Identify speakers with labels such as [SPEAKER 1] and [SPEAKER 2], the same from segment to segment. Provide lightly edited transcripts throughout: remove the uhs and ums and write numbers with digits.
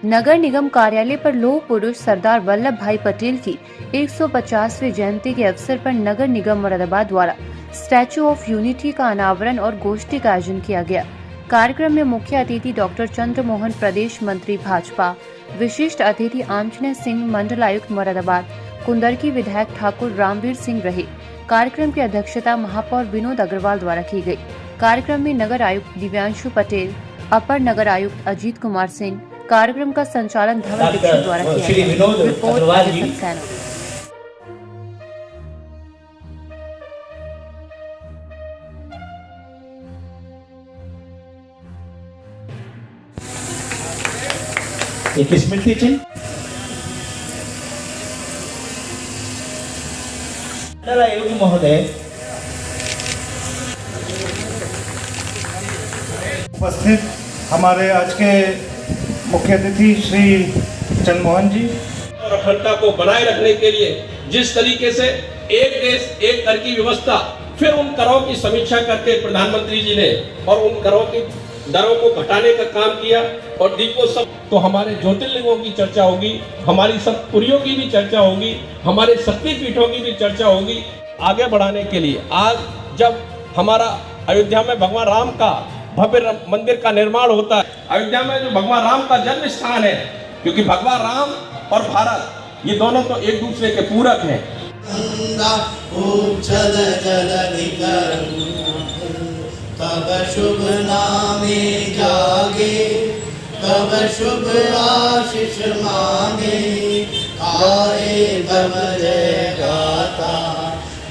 [SPEAKER 1] नगर निगम कार्यालय पर लौह पुरुष सरदार वल्लभ भाई पटेल की 150वीं जयंती के अवसर पर नगर निगम मुरादाबाद द्वारा स्टैचू ऑफ यूनिटी का अनावरण और गोष्ठी का आयोजन किया गया। कार्यक्रम में मुख्य अतिथि डॉक्टर चंद्रमोहन, प्रदेश मंत्री भाजपा, विशिष्ट अतिथि आंजनेय सिंह, मंडलायुक्त मुरादाबाद, कुंदरकी विधायक ठाकुर रामवीर सिंह रहे। कार्यक्रम की अध्यक्षता महापौर विनोद अग्रवाल द्वारा की गई। कार्यक्रम में नगर आयुक्त दिव्यांशु पटेल, अपर नगर आयुक्त अजीत कुमार सिंह, कार्यक्रम का संचालन धवल दीक्षित द्वारा किया गया। रिपोर्ट
[SPEAKER 2] एक स्मृति चिन्ह आयोगी महोदय
[SPEAKER 3] उपस्थित हमारे आज के मुख्य अतिथि श्री चंद्रमोहन जी
[SPEAKER 4] और अखंडता को बनाए रखने के लिए जिस तरीके से एक देश एक कर की व्यवस्था, फिर उन करों की समीक्षा करके प्रधानमंत्री जी ने और उन करों की दरों को घटाने का काम किया और दीपोत्सव, तो हमारे ज्योतिर्लिंगों की चर्चा होगी, हमारी सप्तपुरियों की भी चर्चा होगी, हमारे शक्तिपीठों की भी चर्चा होगी। आगे बढ़ाने के लिए आज जब हमारा अयोध्या में भगवान राम का भव्य मंदिर का निर्माण होता है, अयोध्या में जो भगवान राम का जन्म स्थान है, क्योंकि भगवान राम और भारत ये दोनों तो एक दूसरे के पूरक हैं।
[SPEAKER 5] तब शुभ नामे जागे, तब शुभ आशीष मांगे, आए तब जय गाता,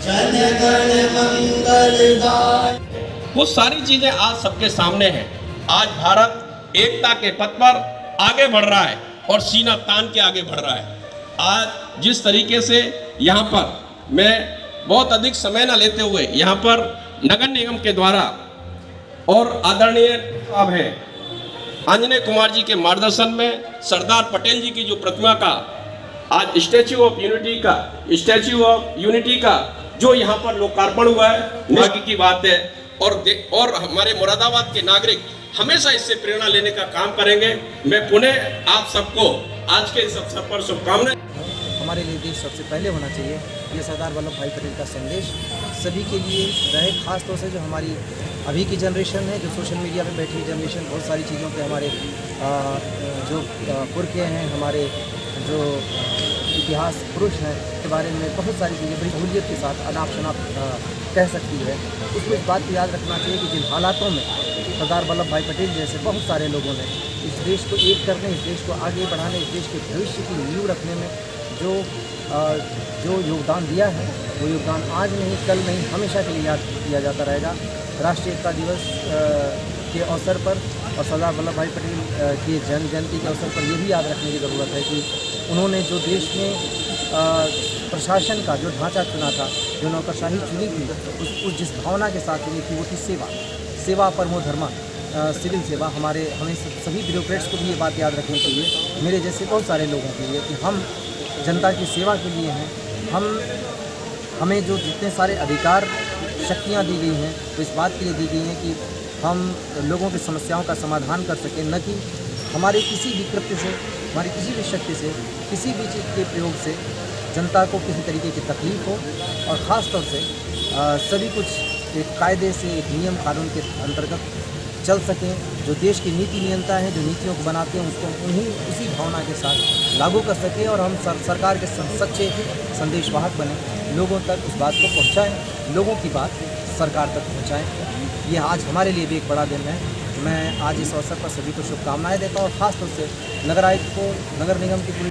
[SPEAKER 5] जन गण मंगलदाय।
[SPEAKER 4] वो सारी चीजें आज सबके सामने हैं। आज भारत एकता के पथ पर आगे बढ़ रहा है और सीना तान के आगे बढ़ रहा है। आज जिस तरीके से यहाँ पर मैं बहुत अधिक समय न लेते हुए यहाँ पर नगर निगम के द्वारा और आदरणीय साहब हैं आंजनेय कुमार जी के मार्गदर्शन में सरदार पटेल जी की जो प्रतिमा का आज स्टैचू ऑफ यूनिटी का जो यहाँ पर लोकार्पण हुआ है, भाग्य की बात है। और हमारे मुरादाबाद के नागरिक हमेशा इससे प्रेरणा लेने का काम करेंगे। मैं पुनः आप सबको आज के इस अवसर पर शुभकामनाएं।
[SPEAKER 6] हमारे लिए देश सबसे पहले होना चाहिए, ये सरदार वल्लभ भाई पटेल का संदेश सभी के लिए रहे, खास तौर से जो हमारी अभी की जनरेशन है, जो सोशल मीडिया पे बैठी जनरेशन बहुत सारी चीज़ों पे हमारे जो पुरखे हैं, हमारे जो इतिहास पुरुष हैं के बारे में बहुत सारी चीज़ें बड़ी सहूलियत के साथ अनाप शनाप कह सकती है। उसको इस बात को याद रखना चाहिए कि जिन हालातों में सरदार वल्लभ भाई पटेल जैसे बहुत सारे लोगों ने इस देश को एक करने, इस देश को आगे बढ़ाने, इस देश के भविष्य की नींव रखने में जो योगदान दिया है, वो योगदान आज नहीं, कल नहीं, हमेशा के लिए याद किया जाता रहेगा। राष्ट्रीय एकता दिवस के अवसर पर और सरदार वल्लभ भाई पटेल की जन्म जयंती के अवसर पर ये भी याद रखने की ज़रूरत है कि उन्होंने जो देश में प्रशासन का जो ढांचा चुना था, जो नौकरशाही चुनी थी, उस जिस भावना के साथ चुनी थी वो थी सेवा परमो धर्मा, सिविल सेवा। हमें सभी ब्यूरोक्रेट्स को भी ये बात याद रखनी चाहिए, मेरे जैसे बहुत सारे लोगों के लिए, कि हम जनता की सेवा के लिए हैं। हमें जो जितने सारे अधिकार शक्तियाँ दी गई हैं, तो इस बात के लिए दी गई हैं कि हम लोगों की समस्याओं का समाधान कर सकें, न कि हमारे किसी भी कृत्य से, हमारी किसी भी शक्ति से, किसी भी चीज़ के प्रयोग से जनता को किसी तरीके की तकलीफ हो। और ख़ास तौर से सभी कुछ एक कायदे से, एक नियम कानून के अंतर्गत चल सकें। जो देश की नीति नियंता है, जो नीतियों को बनाते हैं, उसको उसी भावना के साथ लागू कर सकें और हम सरकार के सच्चे संदेशवाहक बने, लोगों तक उस बात को पहुंचाएं, लोगों की बात सरकार तक पहुंचाएं। ये आज हमारे लिए भी एक बड़ा दिन है। मैं आज इस अवसर पर सभी को शुभकामनाएं देता हूँ और ख़ास तौर से नगर आयुक्त को, नगर निगम की पूरी